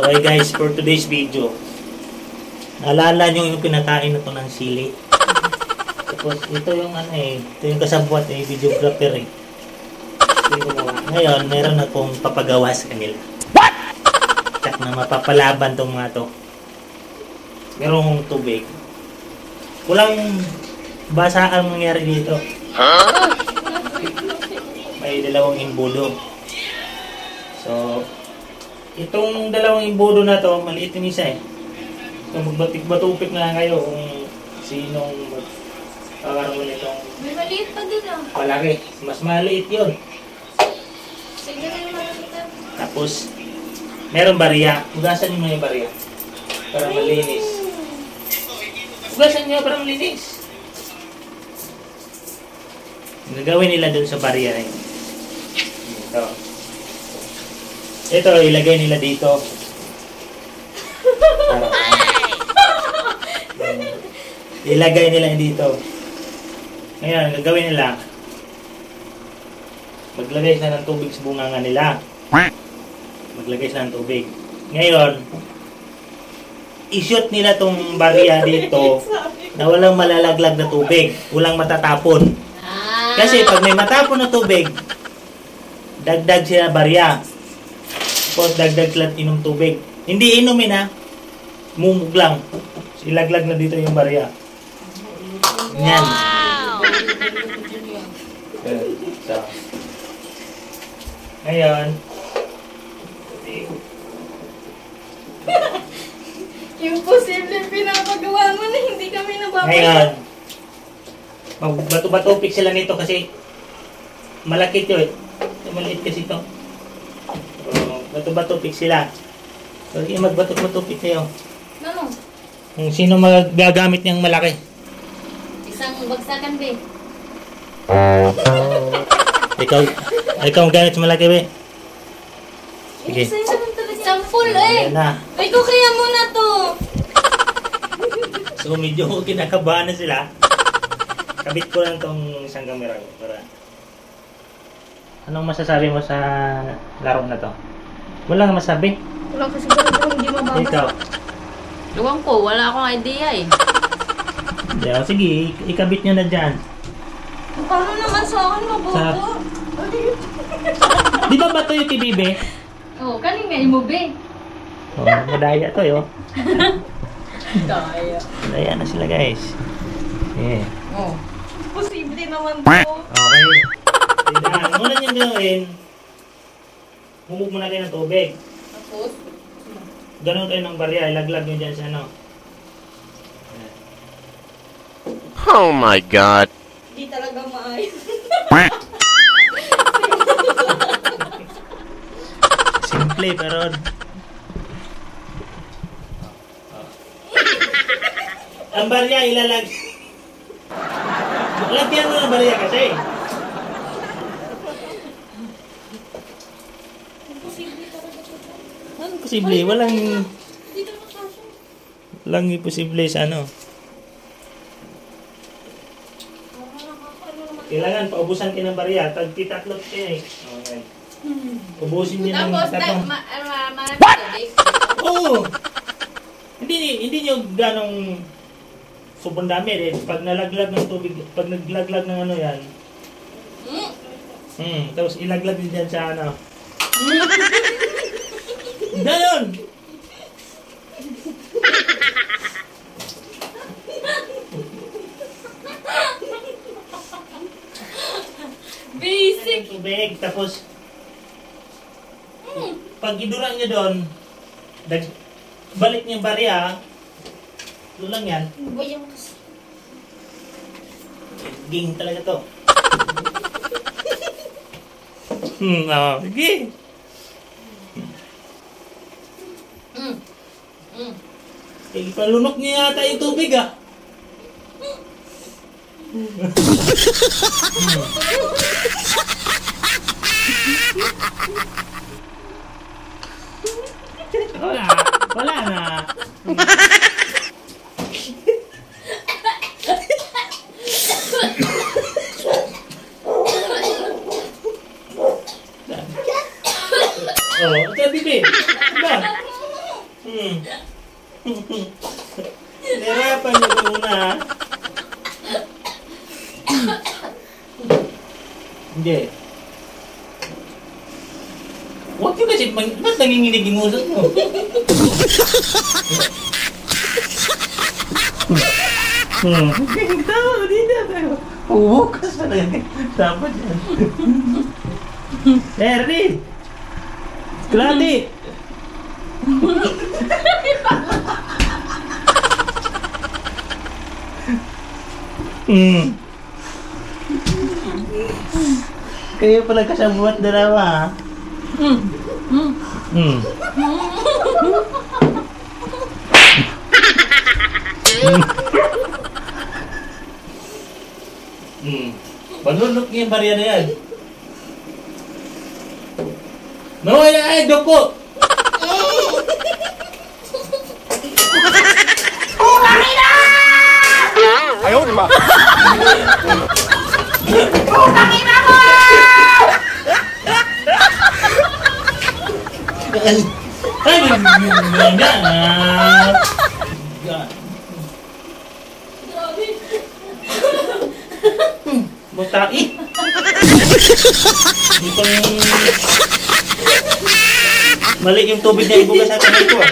Okay guys, for today's video, naalala nyo yung pinakain na to ng sili. Tapos ito yung ito yung kasabwat videographer Ngayon, meron akong papagawa sa kanila. What? Tsak na mapapalaban tong mga to. Merong tubig. Walang basa ang mangyari dito. May dalawang imbudo. So, itong dalawang imbudo na to, maliit yung isa So, magbatik-batupik na kayo kung sinong magkakaroon itong... May maliit pa din Malaki. Mas maliit yun. Sige na yung maliit. Tapos, merong barya. Ugasan nyo yung barya. Para malinis. Ugasan nyo para malinis. Gagawin nila dun sa barya na yun. Ito, ilagay nila dito. Ilagay nila dito. Ngayon, gagawin nila. Maglagay sila ng tubig sa bunganga nila. Maglagay sila ng tubig. Ngayon, i-shoot nila tong barya dito na walang malalaglag na tubig. Walang matatapon. Kasi pag may matapon na tubig, dagdag sila barya. Tapos dagdag sila inom tubig. Hindi inumin mumug lang. Ilaglag na dito yung barya. Yan. So, ngayon, yung posible pinapagawa mo na hindi kami nababalik. Ngayon, magbato-bato sila nito kasi malaki ito maliit kasi ito. Bato-bato sila. So, magbato-bato kayo. Ano? Kung sino magagamit niyang malaki. Isang bagsakan, be. Ikaw gamit sa malaki, be. Sige. Isang full, Ayan na. Ay, ko kaya muna to. So, medyo kinakabahan na sila. Kabit ko lang tong isang camera ko. Para... Anong masasabi mo sa laro na to? Wala nga masabi. Wala kasi siguro hindi mababa. Ikaw. Luwang ko, wala akong idea Yeah, sige, ikabit nyo na dyan. Paano naman sa akin mabuto? Di ba ba ito yung kibibe? Oo, kanin nga mo, be. Oh, madaya to yo. Daya. Madaya na sila guys. Yeah. Oh. Posible naman to. Okay. Tignan, muna nyo gawin. Humog muna kayo ng tubig. Tapos? Ganon kayo ng barya, ilaglag nyo dyan sa ano. Oh my God. Hindi talaga maayos. Simple pero... Ang barya ilalag... Lagyan mo ng barya kasi. Ano posible? Walang imposible sa ano. Kailangan paubusan kayo ng barya. Tagtitatlot kayo Okay. Ubusin niyo ng tatlong. What? Oo! Hindi nyo ganong sobrang dami pag nalaglag ng tubig, pag naglaglag ng ano yan. Tapos ilaglag din dyan sa ano. Ganon! Basic! Tubig, tapos pag idurang nyo doon, balik niyo yung barya, ito lang yan. Ging talaga to. Sige. Palunok niyo yata yung tubig Wala na. Oh, sabi ba? Diba? Nahirapan niyo ko muna, ha? Hindi. Huwag yun kasi, ba't nanginginig yung usap mo? Tawa ko dito. Pubukas talaga. Dapat yan. Ernie! Klati! Kayo pala kasabuat dalawa, ha? Manunok niya yung barya na yan. No, ay, doko! Ayaw, di ba? Ay, nga. Butai. Itong mali yung tubig na ibugas sa kamay ko, ah.